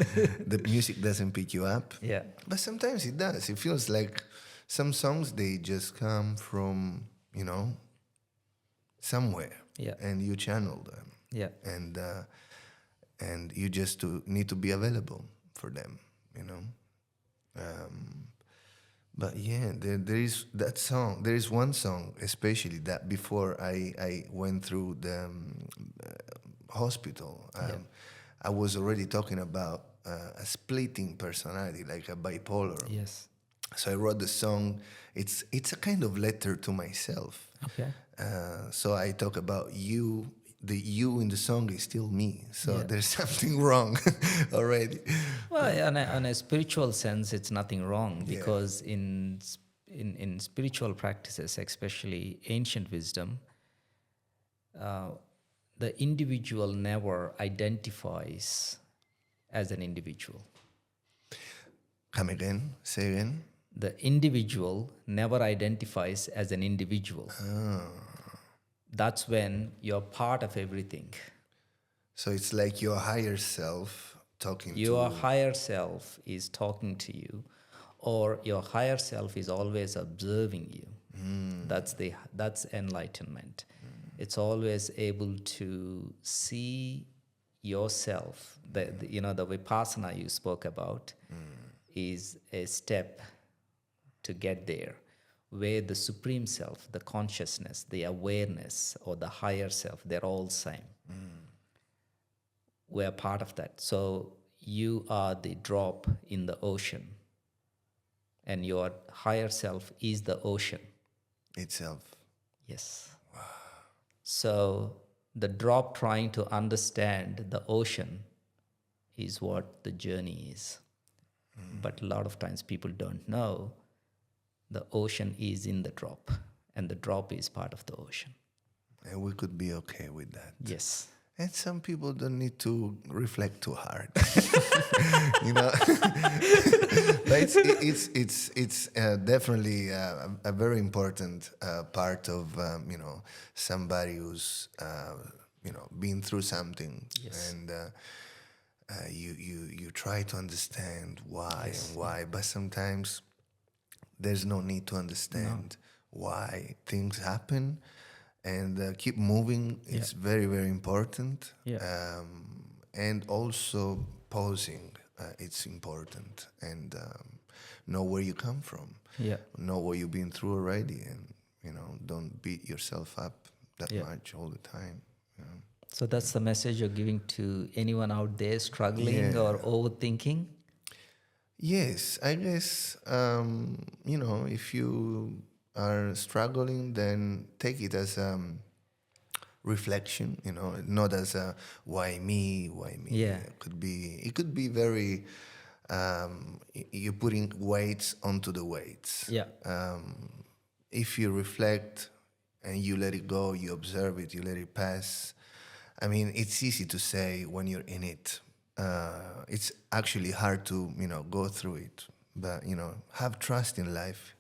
the music doesn't pick you up. Yeah. But sometimes it does. It feels like some songs, they just come from, you know, somewhere. Yeah. And you channel them. Yeah. And you just need to be available for them, you know. But yeah, there is that song. There is one song especially that before I went through the hospital, I was already talking about a splitting personality, like a bipolar. Yes. So I wrote the song. It's a kind of letter to myself. Okay. So I talk about you. The you in the song is still me. So there's something wrong already. Well, in a spiritual sense, it's nothing wrong, because in spiritual practices, especially ancient wisdom, the individual never identifies as an individual. Come again, say again. The individual never identifies as an individual. That's when you're part of everything. So it's like your higher self talking Your to... higher self is talking to you, or your higher self is always observing you. That's enlightenment. It's always able to see yourself. The Vipassana you spoke about is a step to get there, where the supreme self, the consciousness, the awareness, or the higher self, they're all same. We're part of that. So you are the drop in the ocean, and your higher self is the ocean itself. Yes. Wow. So the drop trying to understand the ocean is what the journey is. But a lot of times people don't know the ocean is in the drop, and the drop is part of the ocean. And we could be okay with that. Yes. And some people don't need to reflect too hard, you know. But it's definitely a very important part of somebody who's been through something. Yes. And you try to understand why. Yes. And why, but sometimes there's no need to understand why things happen. And keep moving is very, very important. Yeah. And also pausing, it's important. And know where you come from. Yeah. Know what you've been through already. And, don't beat yourself up that much all the time. So that's the message you're giving to anyone out there struggling or overthinking? Yes, I guess, if you are struggling, then take it as reflection, not as a why me. Yeah. It could be very, you're putting weights onto the weights. Yeah. If you reflect and you let it go, you observe it, you let it pass. I mean, it's easy to say when you're in it. It's actually hard to, go through it. But, have trust in life.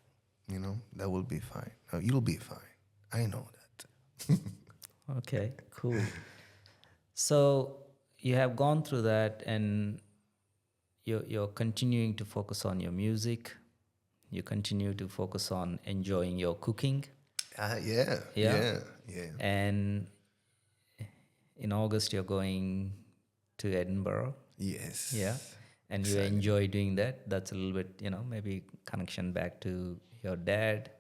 That will be fine. You'll be fine. I know that. Okay, cool. So you have gone through that, and you're continuing to focus on your music. You continue to focus on enjoying your cooking. Yeah. And in August, you're going to Edinburgh. Yes. Yeah. And you enjoy doing that. That's a little bit, maybe connection back to your dad.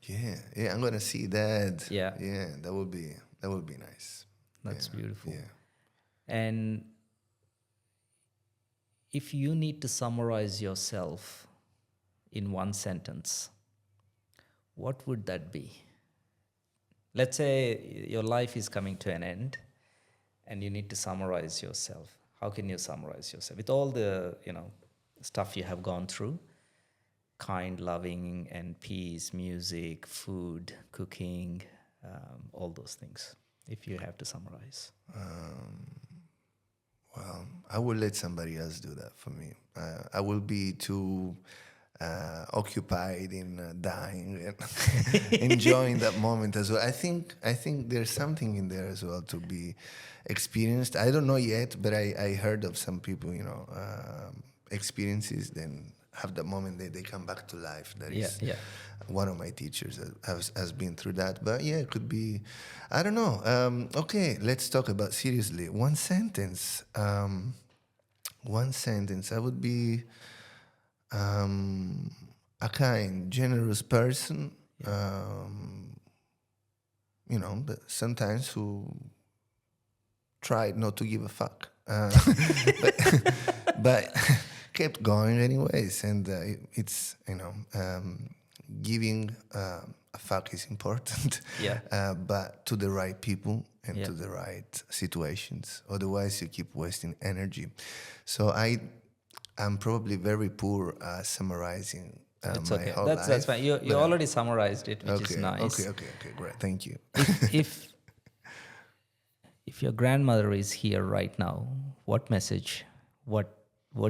Yeah. I'm gonna see Dad. Yeah. Yeah. That would be nice. That's beautiful. Yeah. And if you need to summarize yourself in one sentence, what would that be? Let's say your life is coming to an end, and you need to summarize yourself. How can you summarize yourself with all the stuff you have gone through? Kind, loving, and peace, music, food, cooking, all those things, if you have to summarize. Well, I will let somebody else do that for me. I will be too occupied in dying and enjoying that moment as well. I think there's something in there as well to be experienced. I don't know yet, but I heard of some people, experiences, then have that moment they come back to life. That is one of my teachers has been through that. But yeah, it could be, I don't know. Okay, let's talk about seriously. One sentence. I would be a kind, generous person. But sometimes who tried not to give a fuck. But kept going anyways, and it's giving a fuck is important, but to the right people and to the right situations. Otherwise, you keep wasting energy. So I'm probably very poor summarizing It's my okay. whole life. That's fine. You already summarized it, which is nice. Okay, great. Thank you. if if your grandmother is here right now, what message, what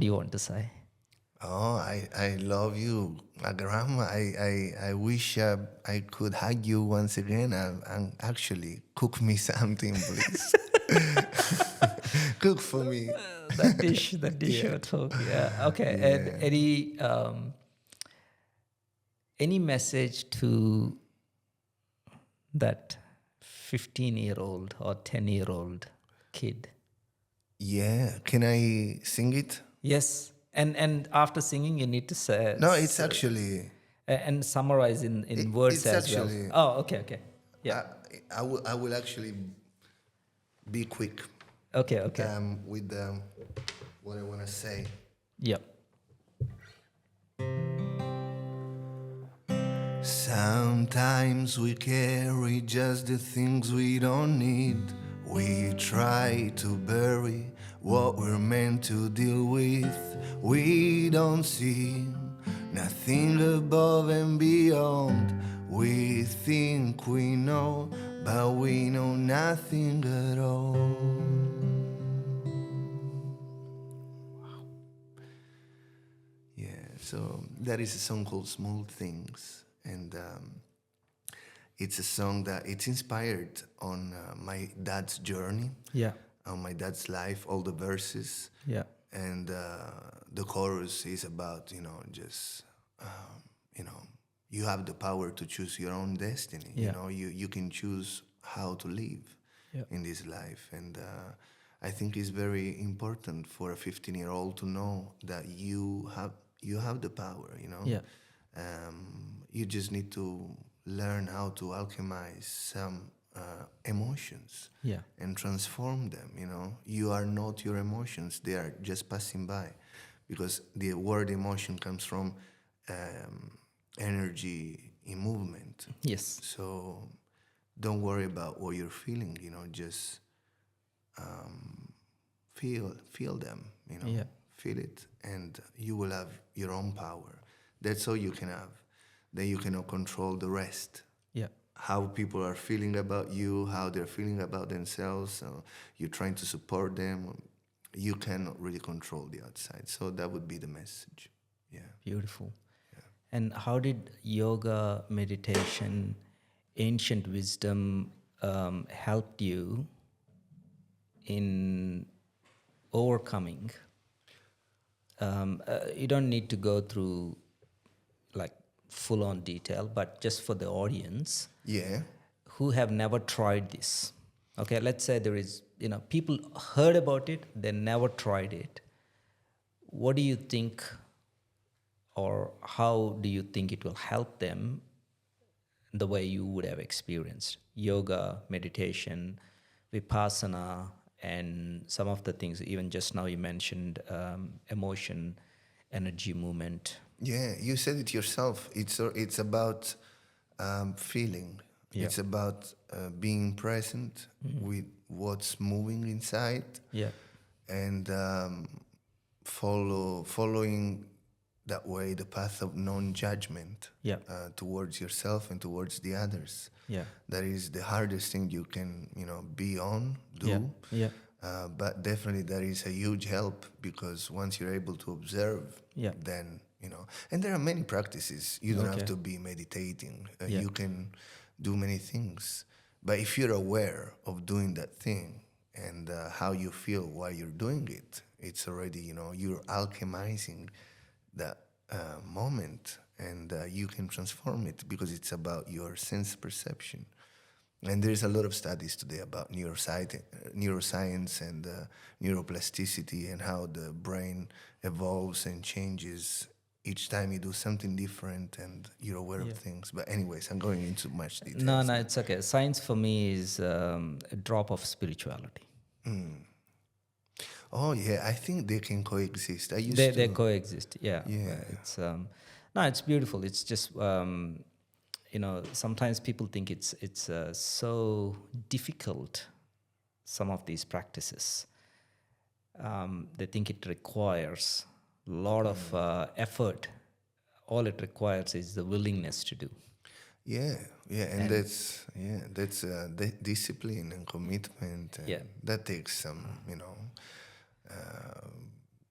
do you want to say? Oh, I love you, grandma. I wish I could hug you once again and actually cook me something, please. Cook for me. That dish Yeah. you're talking. Yeah. Okay. And Yeah. any message to that 15-year-old or 10-year-old kid? Yeah. Can I sing it? Yes. And after singing, you need to say, No, it's actually. and summarize in words It's as well. actually. Oh, okay, okay. Yeah. I, I will actually be quick Okay, okay. with what I want to say. Yep. Sometimes we carry just the things we don't need. We try to bury what we're meant to deal with. We don't see nothing above and beyond. We think we know, but we know nothing at all. Yeah, so that is a song called Small Things. And it's a song that it's inspired on my dad's journey, Yeah. on my dad's life, all the verses. Yeah. And the chorus is about, just, you have the power to choose your own destiny. Yeah. You can choose how to live Yeah. in this life. And I think it's very important for a 15-year-old to know that you have the power, Yeah. You just need to learn how to alchemize some emotions Yeah. and transform them. You are not your emotions; they are just passing by, because the word emotion comes from energy in movement. Yes. So don't worry about what you're feeling. Just feel them. Yeah. Feel it, and you will have your own power. That's all you can have. Then you cannot control the rest. Yeah. How people are feeling about you, how they're feeling about themselves. You're trying to support them. You cannot really control the outside. So that would be the message. Yeah. Beautiful. And how did yoga, meditation, ancient wisdom helped you in overcoming? You don't need to go through like full-on detail, but just for the audience Yeah. who have never tried this. Okay, let's say there is, people heard about it, they never tried it. What do you think, or how do you think it will help them the way you would have experienced yoga, meditation, Vipassana, and some of the things, even just now you mentioned emotion, energy, movement. Yeah, you said it yourself. It's about feeling. Yeah. It's about being present with what's moving inside, Yeah. and following that way the path of non-judgment Yeah. towards yourself and towards the others. Yeah. That is the hardest thing you can do. Yeah. Yeah. But definitely that is a huge help, because once you're able to observe, Yeah. then and there are many practices. You don't have Okay. to be meditating. Yeah. You can do many things, but if you're aware of doing that thing and how you feel while you're doing it, it's already you're alchemizing that moment, and you can transform it, because it's about your sense perception. And there's a lot of studies today about neuroscience and neuroplasticity, and how the brain evolves and changes each time you do something different and you're aware of things. But anyways, I'm going into much detail. No, it's okay. Science for me is a drop of spirituality. Oh yeah, I think they can coexist. They coexist. Yeah. Yeah. It's it's beautiful. It's just sometimes people think it's so difficult. Some of these practices, they think it requires a lot of effort. All it requires is the willingness to do. Yeah, yeah, and that's discipline and commitment, and Yeah. that takes some,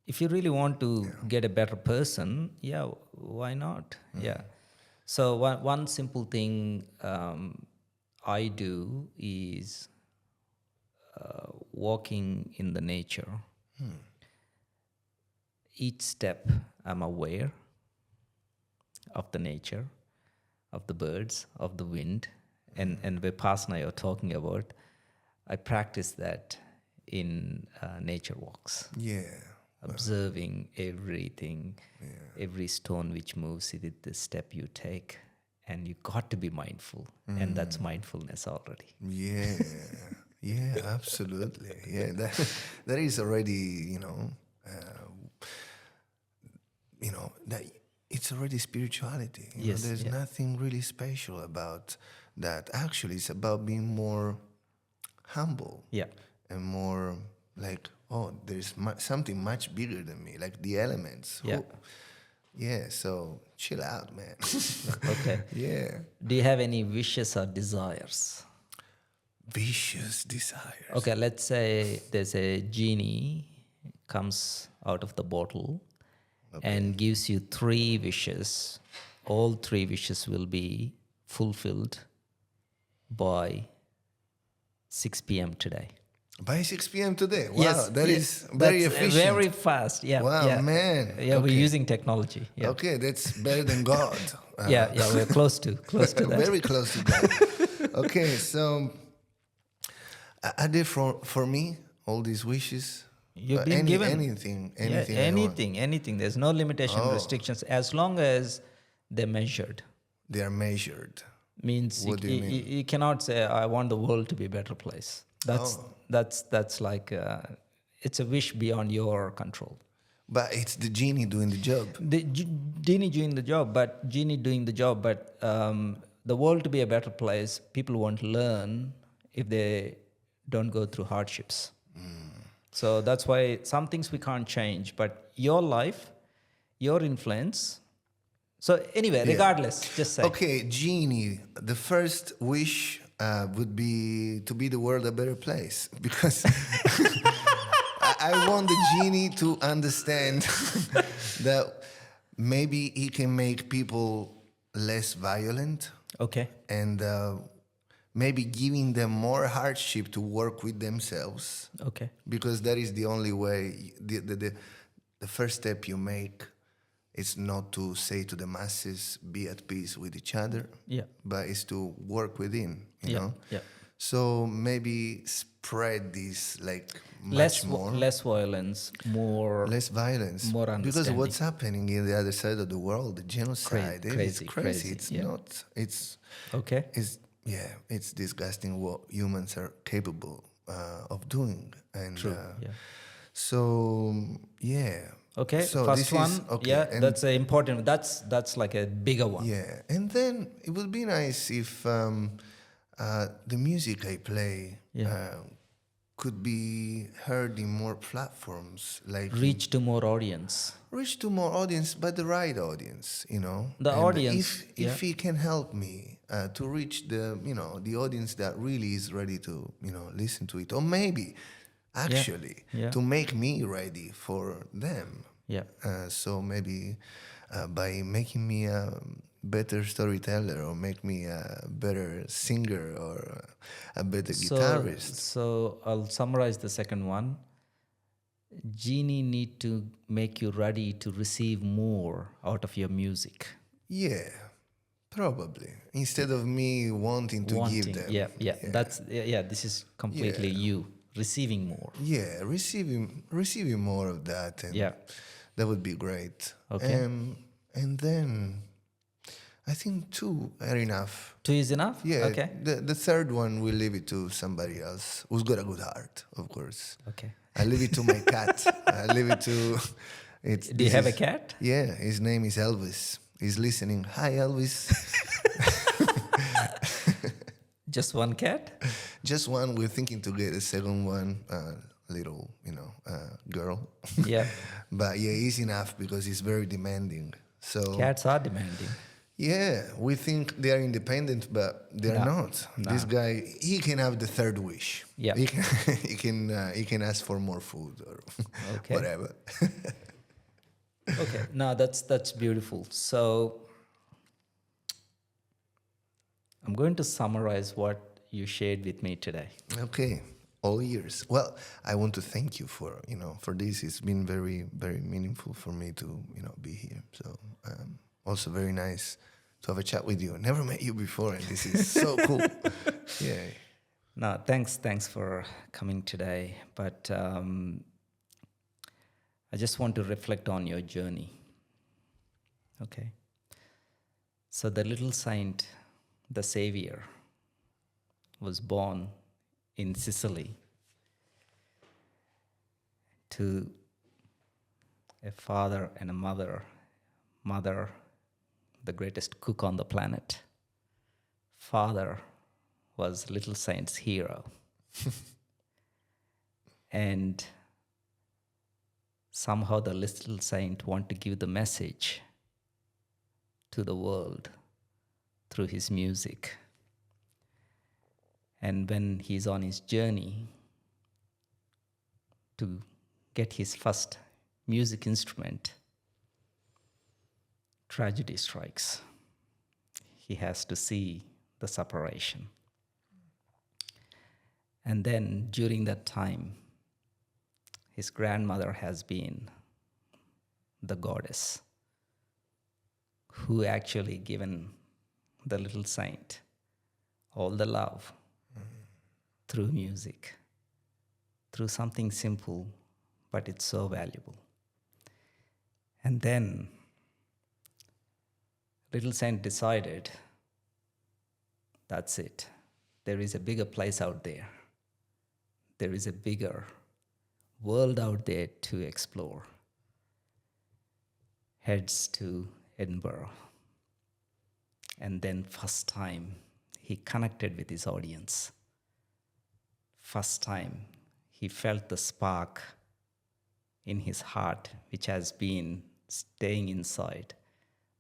If you really want to get a better person, yeah, why not? Yeah. So one simple thing I do is walking in the nature. Each step I'm aware of the nature, of the birds, of the wind, and Vipassana you're talking about. I practice that in nature walks, yeah, observing everything, every stone which moves with the step you take, and you got to be mindful, and that's mindfulness already. yeah, yeah, absolutely. Yeah, that is already, that it's already spirituality. Yes, There's yeah. nothing really special about that. Actually, it's about being more humble. Yeah. And more like, oh, there's something much bigger than me, like the elements. Yeah. Yeah, so chill out, man. Okay. Yeah. Do you have any wishes or desires? Vicious desires. Okay, let's say there's a genie comes out of the bottle and gives you 3 wishes. All 3 wishes will be fulfilled by 6 p.m. today. By 6 p.m. today. Wow, Yes, that yes, is very that's, efficient. very fast. Yeah. Wow, yeah. man. Yeah, we're Okay. using technology. Yeah. Okay, that's better than God. Yeah, we're close to that. Very close to that. Okay, so are they for me, all these wishes? You've been given anything. Yeah, I want. anything. There's no limitation, restrictions, as long as they're measured. They are measured. Means What do you mean? you cannot say I want the world to be a better place. That's like it's a wish beyond your control. But it's the genie doing the job. The genie doing the job, but the world to be a better place, people won't learn if they don't go through hardships. So that's why some things we can't change, but your life, your influence. So anyway, regardless, just say. Okay, genie. The first wish would be to be the world a better place, because I want the genie to understand that maybe he can make people less violent, Okay. and maybe giving them more hardship to work with themselves, Okay. because that is the only way. The first step you make is not to say to the masses, be at peace with each other, Yeah. but it's to work within, you Yeah, know? yeah. So maybe spread this like much Less more. less violence, more Less violence. more Because understanding. what's happening in the other side of the world, the genocide, it is crazy, It's yeah. not, Okay. it's disgusting what humans are capable of doing. And True. Yeah. so, yeah. Okay. So First this one. is, okay. Yeah, and that's a important. That's like a bigger one. yeah, and then it would be nice if the music I play could be heard in more platforms, like Reach to more audience. reach to more audience, but the right audience, you know. The And audience, if he can help me to reach the audience that really is ready to listen to it, or maybe actually Yeah. to make me ready for them. Yeah. So maybe by making me a better storyteller, or make me a better singer, or a better guitarist. So I'll summarize the second one. Genie need to make you ready to receive more out of your music. Yeah, probably. Instead of me wanting to give them. Yeah. That's this is completely you receiving more. Yeah, receiving more of that, and Yeah. that would be great. Okay. And then I think 2 are enough. 2 is enough? Yeah. Okay. The third one, we'll leave it to somebody else who's got a good heart, of course. Okay. I leave it to my cat. I leave it to. Do you have a cat? Yeah, his name is Elvis. He's listening. Hi, Elvis. Just one cat? Just one. We're thinking to get a second one, little, girl. Yeah. But yeah, he's enough because he's very demanding. So Cats are demanding. Yeah, we think they are independent, but they are No, not. This no. guy, he can have the third wish. Yeah. He can, he can ask for more food or Okay. whatever. Okay. No, that's beautiful. So I'm going to summarize what you shared with me today. Okay, all ears. Well, I want to thank you for for this. It's been very very meaningful for me to be here. So also very nice to have a chat with you. I never met you before, and this is so cool. Yeah. No, thanks for coming today. But I just want to reflect on your journey. Okay. So the little saint, the savior, was born in Sicily to a father and a mother. Mother, the greatest cook on the planet. Father was little saint's hero. And somehow the little saint wanted to give the message to the world through his music. And when he's on his journey to get his first music instrument, tragedy strikes. He has to see the separation. And then during that time, his grandmother has been the goddess who actually given the little saint all the love through music, through something simple, but it's so valuable. And then little saint decided, that's it. There is a bigger place out there. There is a bigger world out there to explore. Heads to Edinburgh. And then first time he connected with his audience. First time he felt the spark in his heart, which has been staying inside.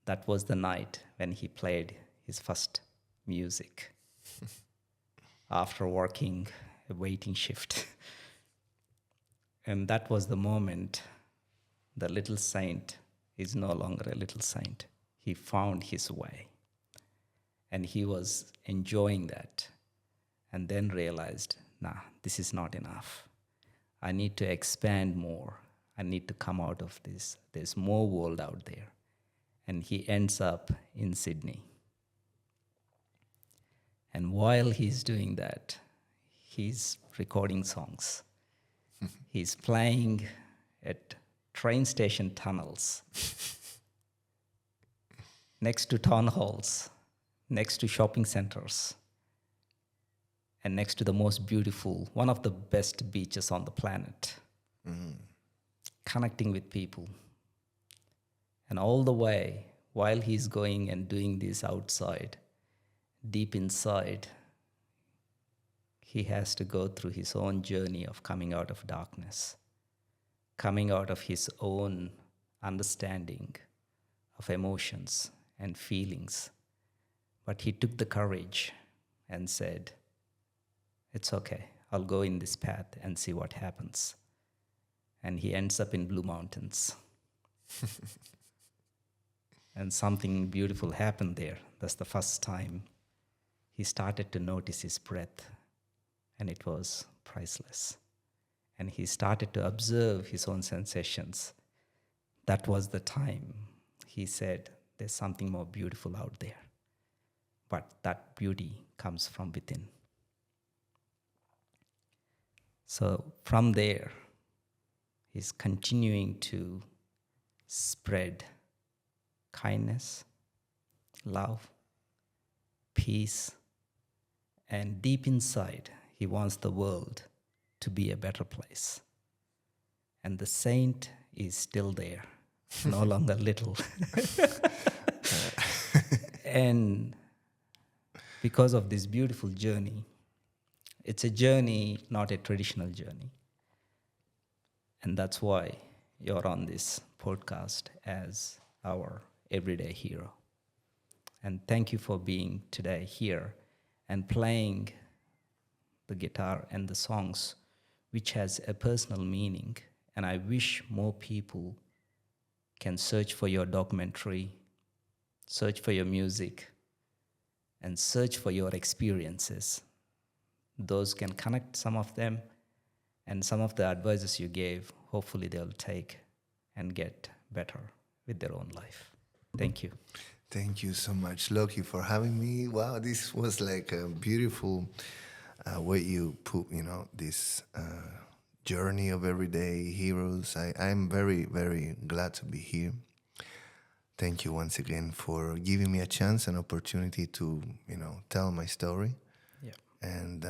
That was the night when he played his first music after working a waiting shift. And that was the moment the little saint is no longer a little saint. He found his way. And he was enjoying that. And then realized, nah, this is not enough. I need to expand more. I need to come out of this. There's more world out there. And he ends up in Sydney. And while he's doing that, he's recording songs. He's playing at train station tunnels, next to town halls, next to shopping centers, and next to the most beautiful, one of the best beaches on the planet, connecting with people. And all the way, while he's going and doing this outside, deep inside, he has to go through his own journey of coming out of darkness, coming out of his own understanding of emotions and feelings. But he took the courage and said, it's okay, I'll go in this path and see what happens. And he ends up in Blue Mountains. And something beautiful happened there. That's the first time he started to notice his breath, and it was priceless. And he started to observe his own sensations. That was the time he said, there's something more beautiful out there. But that beauty comes from within. So from there, he's continuing to spread kindness, love, peace, and deep inside, he wants the world to be a better place. And the saint is still there, no longer little. And because of this beautiful journey, it's a journey, not a traditional journey. And that's why you're on this podcast as our everyday hero. And thank you for being today here and playing the guitar and the songs, which has a personal meaning. And I wish more people can search for your documentary, search for your music, and search for your experiences. Those can connect some of them, and some of the advices you gave, hopefully they'll take and get better with their own life. Thank you. Thank you so much, Loki, for having me. Wow, this was like a beautiful way you put, this journey of everyday heroes. I'm very, very glad to be here. Thank you once again for giving me a chance, an opportunity to, tell my story. Yeah. And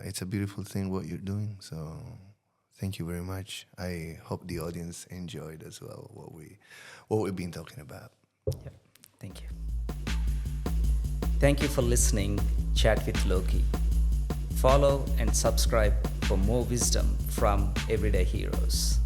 it's a beautiful thing what you're doing. So thank you very much. I hope the audience enjoyed as well what we've been talking about. Yeah. Thank you. Thank you for listening, Chat with Loki. Follow and subscribe for more wisdom from everyday heroes.